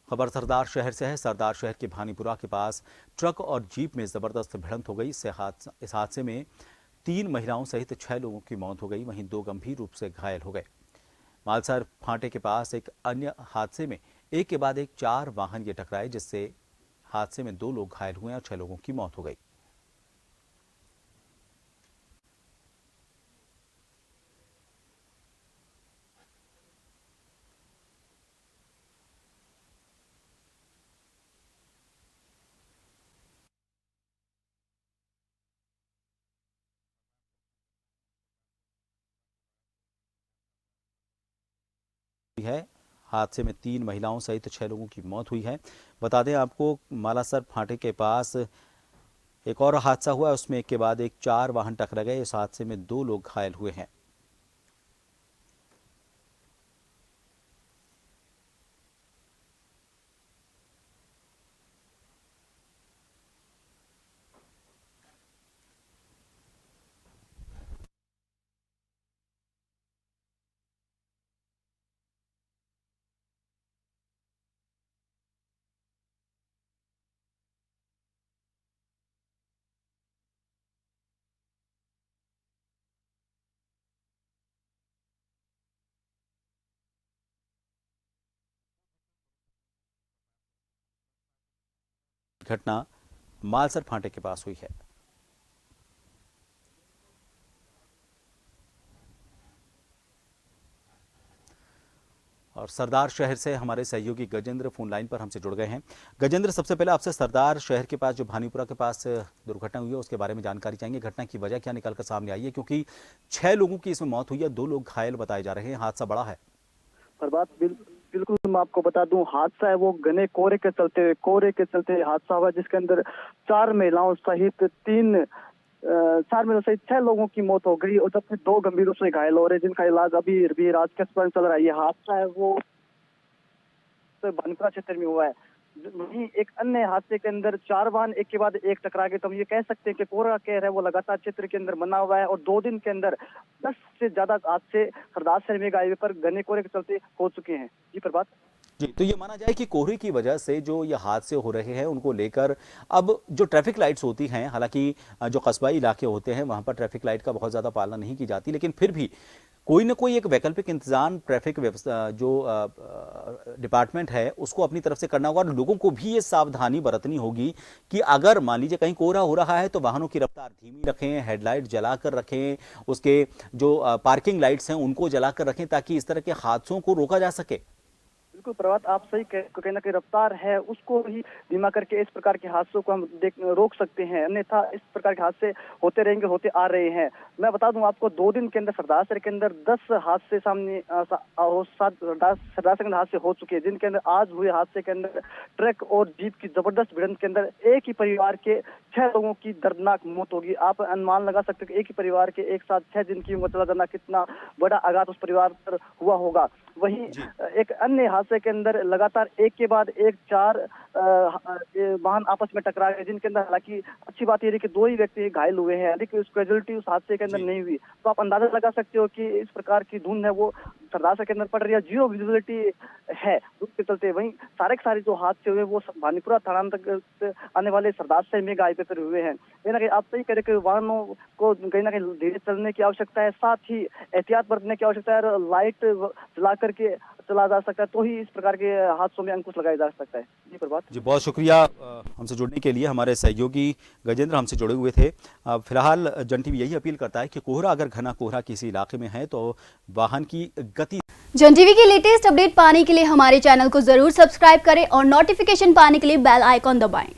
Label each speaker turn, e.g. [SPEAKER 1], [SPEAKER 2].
[SPEAKER 1] खबर सरदार शहर से है। सरदार शहर के भानीपुरा के पास ट्रक और जीप में जबरदस्त भिड़ंत हो गई। इस हादसे में 3 महिलाओं सहित 6 लोगों की मौत हो गई, वहीं 2 गंभीर रूप से घायल हो गए। मालसर फांटे के पास एक अन्य हादसे में एक के बाद एक 4 वाहन ये टकराए, जिससे हादसे में 2 लोग घायल हुए और 6 लोगों की मौत हो गई। है हादसे में 3 महिलाओं सहित 6 लोगों की मौत हुई है। बता दें आपको, मालासर फांटे के पास एक और हादसा हुआ, उसमें एक के बाद एक 4 वाहन टकरा गए। इस हादसे में 2 लोग घायल हुए हैं। घटना मालसर फांटे के पास हुई है। और सरदार शहर से हमारे सहयोगी गजेंद्र फोन लाइन पर हमसे जुड़ गए हैं। गजेंद्र, सबसे पहले आपसे सरदार शहर के पास जो भानीपुरा के पास दुर्घटना हुई है उसके बारे में जानकारी चाहिए। घटना की वजह क्या निकलकर सामने आई है, क्योंकि 6 लोगों की इसमें मौत हुई है, 2 लोग घायल बताए जा रहे हैं। हादसा बड़ा है।
[SPEAKER 2] बिल्कुल मैं आपको बता दूं, हादसा है वो घने कोहरे के चलते हादसा हुआ, जिसके अंदर 4 महिलाओं सहित 6 लोगों की मौत हो गई और जबकि 2 गंभीर रूप से घायल हो रहे, जिनका इलाज अभी राजकीय अस्पताल में चल रहा है। ये हादसा है वो भानीपुरा क्षेत्र में हुआ है। वहीं एक अन्य हादसे के अंदर 4 वाहन एक के बाद एक टकरा गए। तो हम ये कह सकते हैं कि कोहरा कहर है वो लगातार क्षेत्र के अंदर बना हुआ है और 2 दिन के अंदर 10 से ज्यादा हादसे सरदार शहर में हाईवे पर घने कोहरे के चलते हो चुके हैं। जी प्रभात
[SPEAKER 1] जी, तो ये माना जाए कि कोहरे की वजह से जो ये हादसे हो रहे हैं उनको लेकर अब जो ट्रैफिक लाइट्स होती हैं, हालांकि जो कस्बाई इलाके होते हैं वहां पर ट्रैफिक लाइट का बहुत ज्यादा पालना नहीं की जाती, लेकिन फिर भी कोई ना कोई एक वैकल्पिक इंतजाम ट्रैफिक व्यवस्था जो डिपार्टमेंट है उसको अपनी तरफ से करना होगा और लोगों को भी ये सावधानी बरतनी होगी कि अगर मान लीजिए कहीं कोहरा हो रहा है तो वाहनों की रफ्तार धीमी रखें, हेडलाइट जलाकर रखें, उसके जो पार्किंग लाइट्स हैं उनको जलाकर रखें, ताकि इस तरह के हादसों को रोका जा सके।
[SPEAKER 2] बिल्कुल प्रभात, आप सही कहना कि रफ्तार है उसको ही धीमा करके इस प्रकार के हादसों को हम रोक सकते हैं, अन्यथा इस प्रकार के हादसे होते रहेंगे, होते आ रहे हैं। मैं बता दूं आपको, 2 दिन के अंदर सरदार शहर के अंदर 10 हादसे सामने सरदार शहर के हादसे हो चुके हैं, जिनके अंदर आज हुए हादसे के अंदर ट्रक और जीप की जबरदस्त भिड़ंत के अंदर एक ही परिवार के 6 लोगों की दर्दनाक मौत होगी। आप अनुमान लगा सकते हो कि एक ही परिवार के एक साथ 6 दिन की मौत चला जाना कितना बड़ा आघात उस परिवार पर हुआ होगा। वहीं एक अन्य हादसे के अंदर लगातार एक के बाद एक 4 वाहन आपस में टकरा गए, जिनके अंदर हालांकि अच्छी बात यह है कि 2 ही व्यक्ति घायल हुए हैं, अधिक कैजुअलिटी उस हादसे के अंदर नहीं हुई। तो आप अंदाजा लगा सकते हो कि इस प्रकार की धुंध है वो सरदार शहर के अंदर पड़ रही है, जीरो विजिबिलिटी है धुंध के चलते। वहीं सारे जो हादसे हुए वो भानीपुरा थाना अंतर्गत आने वाले सरदार शहर मेगा हाईवे पर हुए हैं। कहीं ना कहीं आप सही कह रहे कि वाहनों को कहीं ना कहीं धीरे चलने की आवश्यकता है, साथ ही एहतियात बरतने की आवश्यकता है और लाइट जला करके चला जा सकता है, तो ही इस प्रकार के हादसों में अंकुश लगाया जा सकता है। जी प्रभात
[SPEAKER 1] जी, बहुत शुक्रिया हमसे जुड़ने के लिए। हमारे सहयोगी गजेंद्र हमसे जुड़े हुए थे। फिलहाल जन टीवी यही अपील करता है कि कोहरा, अगर घना कोहरा किसी इलाके में है तो वाहन की गति।
[SPEAKER 3] जन टीवी की लेटेस्ट अपडेट पाने के लिए हमारे चैनल को जरूर सब्सक्राइब करें और नोटिफिकेशन पाने के लिए बेल आइकॉन दबाएं।